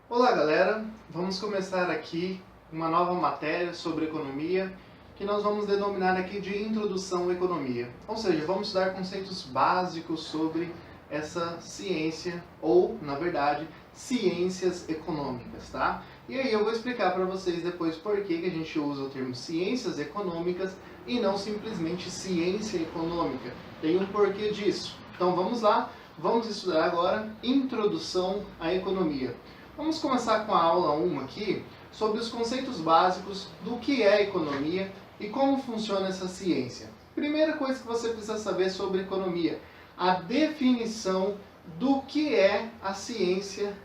Olá galera, vamos começar aqui uma nova matéria sobre economia que nós vamos denominar aqui de Introdução à Economia. Ou seja, vamos estudar conceitos básicos sobre essa ciência ou, na verdade, ciências econômicas, tá? E aí eu vou explicar para vocês depois por que a gente usa o termo ciências econômicas e não simplesmente ciência econômica. Tem um porquê disso. Então vamos lá, vamos estudar agora Introdução à Economia. Vamos começar com a aula 1 aqui, sobre os conceitos básicos do que é economia e como funciona essa ciência. Primeira coisa que você precisa saber sobre economia, a definição do que é a ciência,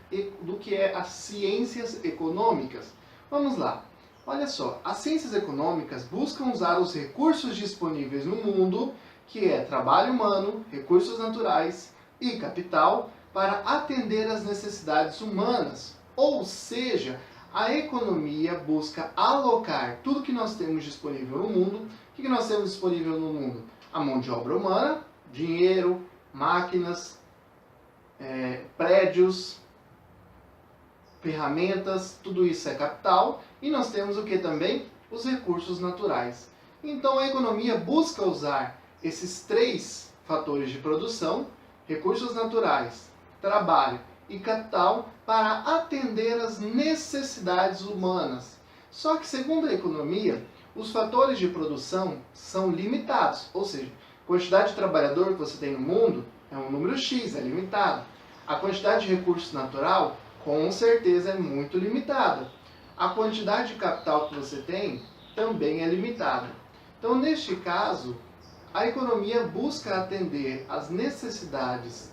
do que é as ciências econômicas. Vamos lá. Olha só, as ciências econômicas buscam usar os recursos disponíveis no mundo, que é trabalho humano, recursos naturais e capital, para atender às necessidades humanas. Ou seja, a economia busca alocar tudo que nós temos disponível no mundo. O que nós temos disponível no mundo? A mão de obra humana, dinheiro, máquinas, prédios, ferramentas, tudo isso é capital. E nós temos o que também? Os recursos naturais. Então a economia busca usar esses três fatores de produção, recursos naturais, trabalho e capital, para atender às necessidades humanas. Só que, segundo a economia, os fatores de produção são limitados, ou seja, a quantidade de trabalhador que você tem no mundo é um número X, é limitado. A quantidade de recurso natural, com certeza, é muito limitada. A quantidade de capital que você tem também é limitada. Então, neste caso, a economia busca atender às necessidades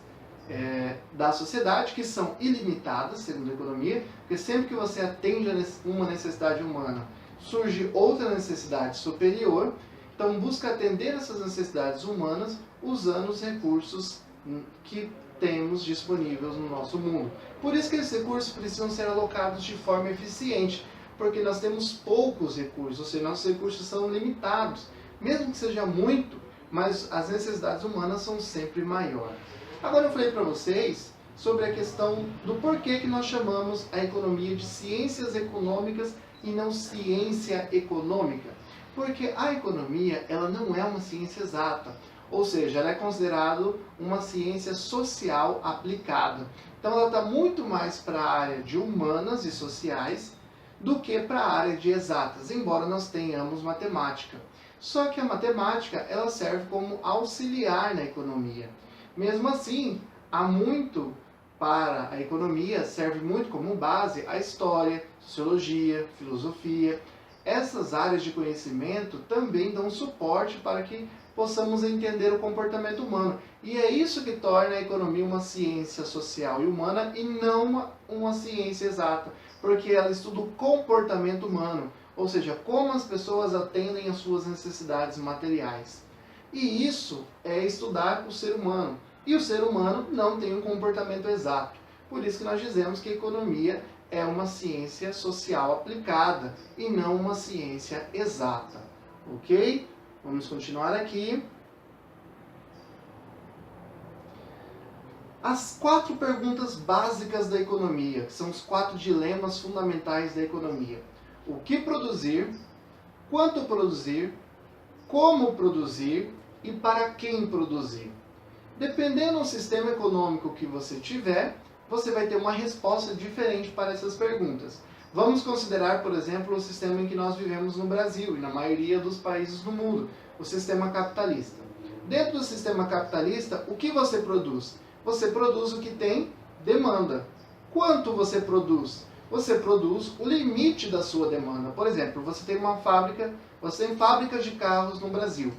da sociedade, que são ilimitadas, segundo a economia, porque sempre que você atende a uma necessidade humana, surge outra necessidade superior. Então busca atender essas necessidades humanas usando os recursos que temos disponíveis no nosso mundo. Por isso que esses recursos precisam ser alocados de forma eficiente, porque nós temos poucos recursos, ou seja, nossos recursos são limitados. Mesmo que seja muito, mas as necessidades humanas são sempre maiores. Agora eu falei para vocês sobre a questão do porquê que nós chamamos a economia de ciências econômicas e não ciência econômica. Porque a economia, ela não é uma ciência exata, ou seja, ela é considerada uma ciência social aplicada. Então ela está muito mais para a área de humanas e sociais do que para a área de exatas, embora nós tenhamos matemática. Só que a matemática, ela serve como auxiliar na economia. Mesmo assim, há muito para a economia, serve muito como base a história, sociologia, filosofia. Essas áreas de conhecimento também dão suporte para que possamos entender o comportamento humano. E é isso que torna a economia uma ciência social e humana e não uma ciência exata, porque ela estuda o comportamento humano, ou seja, como as pessoas atendem às suas necessidades materiais. E isso é estudar o ser humano. E o ser humano não tem um comportamento exato. Por isso que nós dizemos que a economia é uma ciência social aplicada e não uma ciência exata. Ok? Vamos continuar aqui. As 4 perguntas básicas da economia, que são os 4 dilemas fundamentais da economia. O que produzir, quanto produzir, como produzir e para quem produzir. Dependendo do sistema econômico que você tiver, você vai ter uma resposta diferente para essas perguntas. Vamos considerar, por exemplo, o sistema em que nós vivemos no Brasil e na maioria dos países do mundo, o sistema capitalista. Dentro do sistema capitalista, o que você produz? Você produz o que tem demanda. Quanto você produz? Você produz o limite da sua demanda. Por exemplo, você tem uma fábrica, você tem fábricas de carros no Brasil.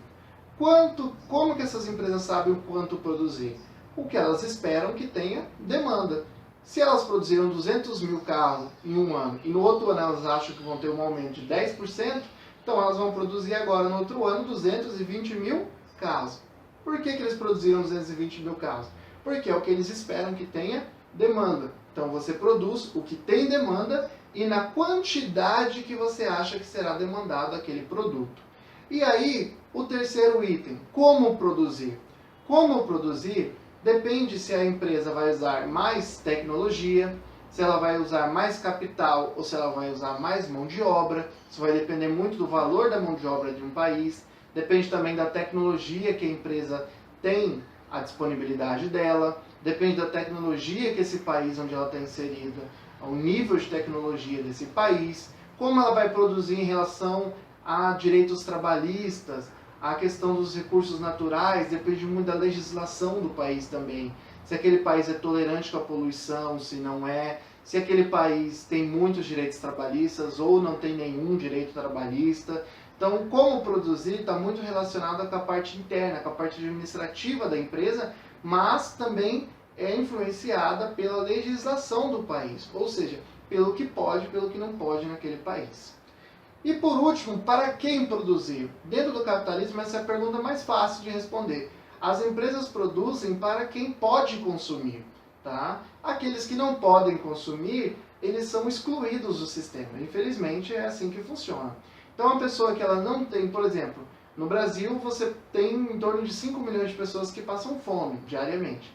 Como que essas empresas sabem o quanto produzir? O que elas esperam que tenha demanda. Se elas produziram 200 mil carros em um ano e no outro ano elas acham que vão ter um aumento de 10%, então elas vão produzir agora no outro ano 220 mil carros. Por que eles produziram 220 mil carros? Porque é o que eles esperam que tenha demanda. Então você produz o que tem demanda e na quantidade que você acha que será demandado aquele produto. E aí, o terceiro item, como produzir? Como produzir depende se a empresa vai usar mais tecnologia, se ela vai usar mais capital ou se ela vai usar mais mão de obra. Isso vai depender muito do valor da mão de obra de um país. Depende também da tecnologia que a empresa tem a disponibilidade dela. Depende da tecnologia que esse país onde ela está inserida, o nível de tecnologia desse país, como ela vai produzir em relação a direitos trabalhistas, a questão dos recursos naturais, depende muito da legislação do país também. Se aquele país é tolerante com a poluição, se não é, se aquele país tem muitos direitos trabalhistas ou não tem nenhum direito trabalhista. Então, como produzir está muito relacionado com a parte interna, com a parte administrativa da empresa, mas também é influenciada pela legislação do país, ou seja, pelo que pode e pelo que não pode naquele país. E por último, para quem produzir? Dentro do capitalismo, essa é a pergunta mais fácil de responder. As empresas produzem para quem pode consumir, tá? Aqueles que não podem consumir, eles são excluídos do sistema. Infelizmente, é assim que funciona. Então, a pessoa que ela não tem, por exemplo, no Brasil você tem em torno de 5 milhões de pessoas que passam fome diariamente.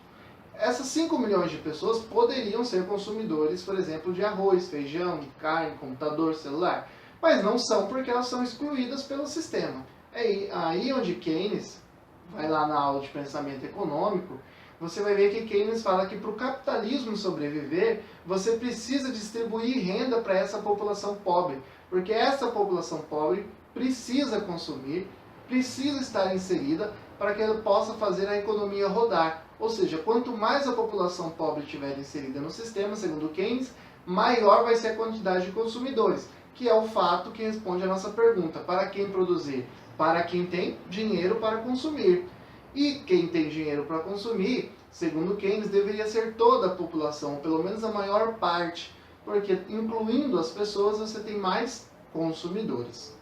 Essas 5 milhões de pessoas poderiam ser consumidores, por exemplo, de arroz, feijão, carne, computador, celular, mas não são porque elas são excluídas pelo sistema. É aí onde Keynes, vai lá na aula de pensamento econômico, você vai ver que Keynes fala que para o capitalismo sobreviver, você precisa distribuir renda para essa população pobre, porque essa população pobre precisa consumir, precisa estar inserida para que ela possa fazer a economia rodar. Ou seja, quanto mais a população pobre estiver inserida no sistema, segundo Keynes, maior vai ser a quantidade de consumidores, que é o fato que responde a nossa pergunta: para quem produzir? Para quem tem dinheiro para consumir. E quem tem dinheiro para consumir, segundo Keynes, deveria ser toda a população, ou pelo menos a maior parte, porque incluindo as pessoas você tem mais consumidores.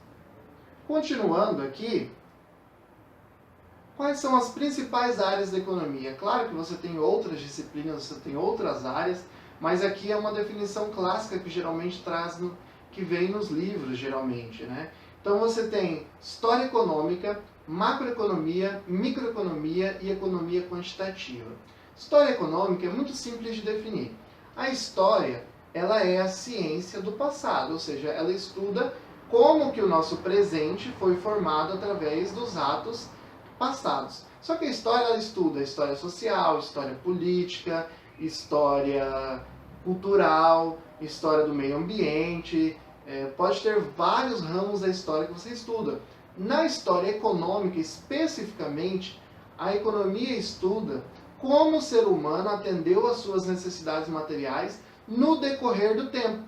Continuando aqui, quais são as principais áreas da economia? Claro que você tem outras disciplinas, você tem outras áreas, mas aqui é uma definição clássica que geralmente que vem nos livros, geralmente, né? Então você tem história econômica, macroeconomia, microeconomia e economia quantitativa. História econômica é muito simples de definir. A história, ela é a ciência do passado, ou seja, ela estuda como que o nosso presente foi formado através dos atos passados. Só que a história, ela estuda história social, história política, história cultural, história do meio ambiente, pode ter vários ramos da história que você estuda. Na história econômica, especificamente, a economia estuda como o ser humano atendeu às suas necessidades materiais no decorrer do tempo.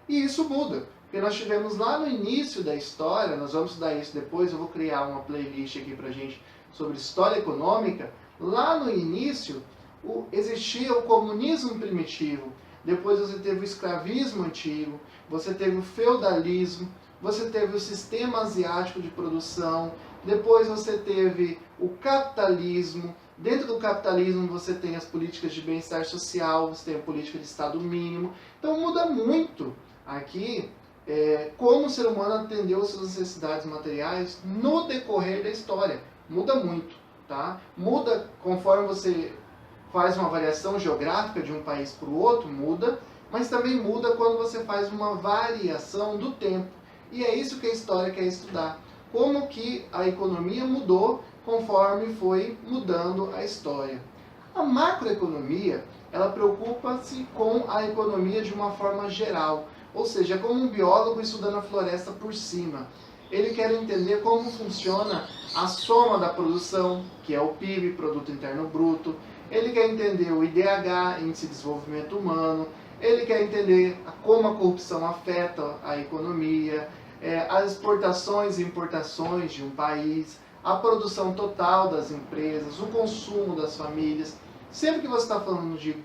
E isso muda, porque nós tivemos lá no início da história, nós vamos estudar isso depois, eu vou criar uma playlist aqui pra gente sobre história econômica. Lá no início existia o comunismo primitivo, depois você teve o escravismo antigo, você teve o feudalismo, você teve o sistema asiático de produção, depois você teve o capitalismo. Dentro do capitalismo você tem as políticas de bem-estar social, você tem a política de estado mínimo. Então muda muito aqui como o ser humano atendeu às suas necessidades materiais no decorrer da história. Muda muito, tá? Muda conforme você faz uma variação geográfica de um país para o outro, muda, mas também muda quando você faz uma variação do tempo. E é isso que a história quer estudar. Como que a economia mudou conforme foi mudando a história. A macroeconomia, ela preocupa-se com a economia de uma forma geral, ou seja, é como um biólogo estudando a floresta por cima. Ele quer entender como funciona a soma da produção, que é o PIB, Produto Interno Bruto. Ele quer entender o IDH, Índice de Desenvolvimento Humano. Ele quer entender como a corrupção afeta a economia, as exportações e importações de um país, a produção total das empresas, o consumo das famílias. Sempre que você está falando de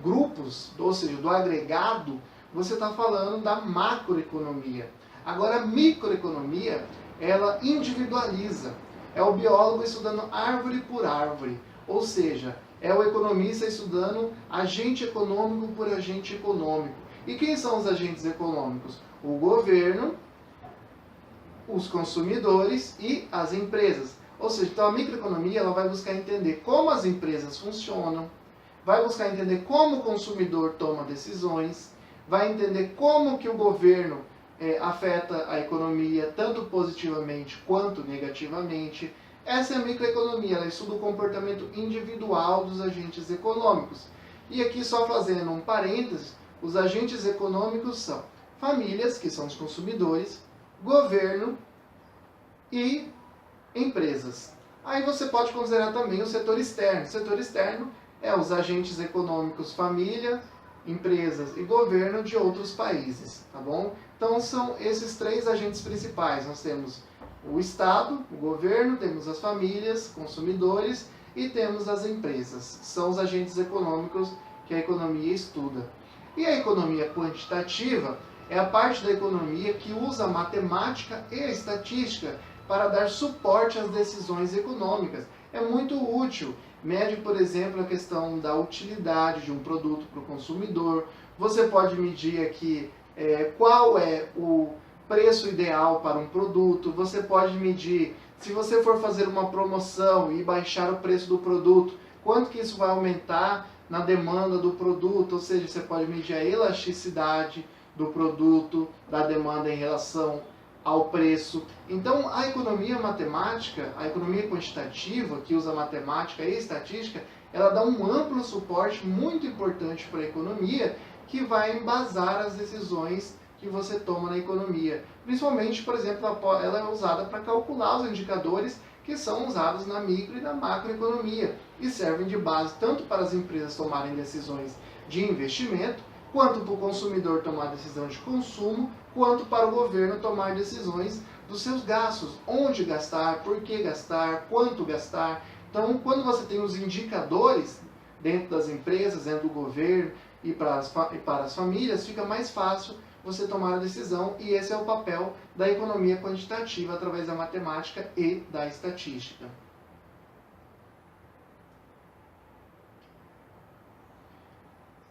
grupos, ou seja, do agregado, você está falando da macroeconomia. Agora, a microeconomia, ela individualiza. É o biólogo estudando árvore por árvore, ou seja, é o economista estudando agente econômico por agente econômico. E quem são os agentes econômicos? O governo, os consumidores e as empresas. Ou seja, então a microeconomia ela vai buscar entender como as empresas funcionam, vai buscar entender como o consumidor toma decisões, vai entender como que o governo afeta a economia, tanto positivamente quanto negativamente. Essa é a microeconomia, ela estuda o comportamento individual dos agentes econômicos. E aqui, só fazendo um parênteses, os agentes econômicos são famílias, que são os consumidores, governo e empresas. Aí você pode considerar também o setor externo. O setor externo é os agentes econômicos, família, empresas e governo de outros países, tá bom? Então são esses três agentes principais. Nós temos o Estado, o governo, temos as famílias, consumidores e temos as empresas. São os agentes econômicos que a economia estuda. E a economia quantitativa é a parte da economia que usa a matemática e a estatística para dar suporte às decisões econômicas. É muito útil. Mede, por exemplo, a questão da utilidade de um produto para o consumidor. Você pode medir aqui qual é o preço ideal para um produto. Você pode medir, se você for fazer uma promoção e baixar o preço do produto, quanto que isso vai aumentar na demanda do produto. Ou seja, você pode medir a elasticidade do produto, da demanda em relação ao preço. Então, a economia matemática, a economia quantitativa, que usa matemática e estatística, ela dá um amplo suporte muito importante para a economia, que vai embasar as decisões que você toma na economia. Principalmente, por exemplo, ela é usada para calcular os indicadores que são usados na micro e na macroeconomia e servem de base tanto para as empresas tomarem decisões de investimento, quanto para o consumidor tomar decisão de consumo, quanto para o governo tomar decisões dos seus gastos, onde gastar, por que gastar, quanto gastar. Então, quando você tem os indicadores dentro das empresas, dentro do governo e para as famílias, fica mais fácil você tomar a decisão, e esse é o papel da economia quantitativa através da matemática e da estatística.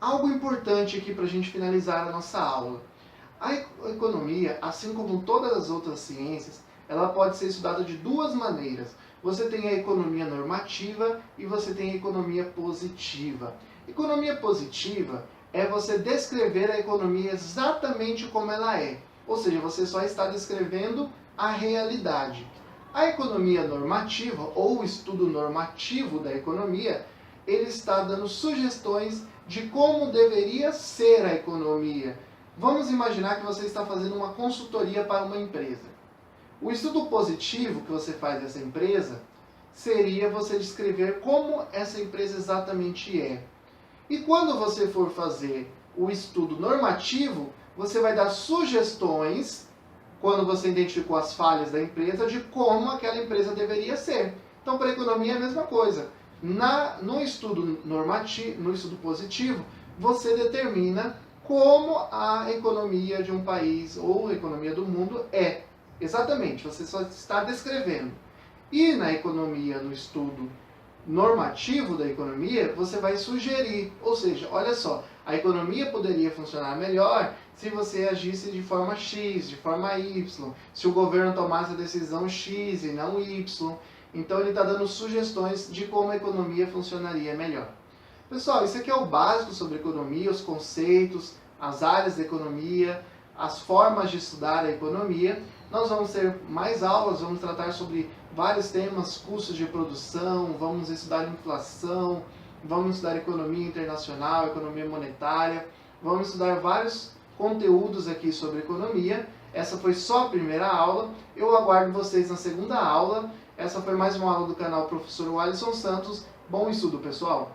Algo importante aqui para a gente finalizar a nossa aula. A economia, assim como todas as outras ciências, ela pode ser estudada de duas maneiras. Você tem a economia normativa e você tem a economia positiva. Economia positiva é você descrever a economia exatamente como ela é. Ou seja, você só está descrevendo a realidade. A economia normativa, ou o estudo normativo da economia, ele está dando sugestões de como deveria ser a economia. Vamos imaginar que você está fazendo uma consultoria para uma empresa. O estudo positivo que você faz dessa empresa seria você descrever como essa empresa exatamente é. E quando você for fazer o estudo normativo, você vai dar sugestões, quando você identificou as falhas da empresa, de como aquela empresa deveria ser. Então, para a economia é a mesma coisa. No estudo normativo, no estudo positivo, você determina como a economia de um país ou a economia do mundo é. Exatamente, você só está descrevendo. E na economia, no estudo normativo da economia, você vai sugerir, ou seja, olha só, a economia poderia funcionar melhor se você agisse de forma X, de forma Y, se o governo tomasse a decisão X e não Y. Então ele está dando sugestões de como a economia funcionaria melhor. Pessoal, isso aqui é o básico sobre economia, os conceitos, as áreas da economia, as formas de estudar a economia. Nós vamos ter mais aulas, vamos tratar sobre vários temas, custos de produção, vamos estudar inflação, vamos estudar economia internacional, economia monetária, vamos estudar vários conteúdos aqui sobre economia. Essa foi só a primeira aula, eu aguardo vocês na segunda aula. Essa foi mais uma aula do canal Professor Alisson Santos. Bom estudo, pessoal!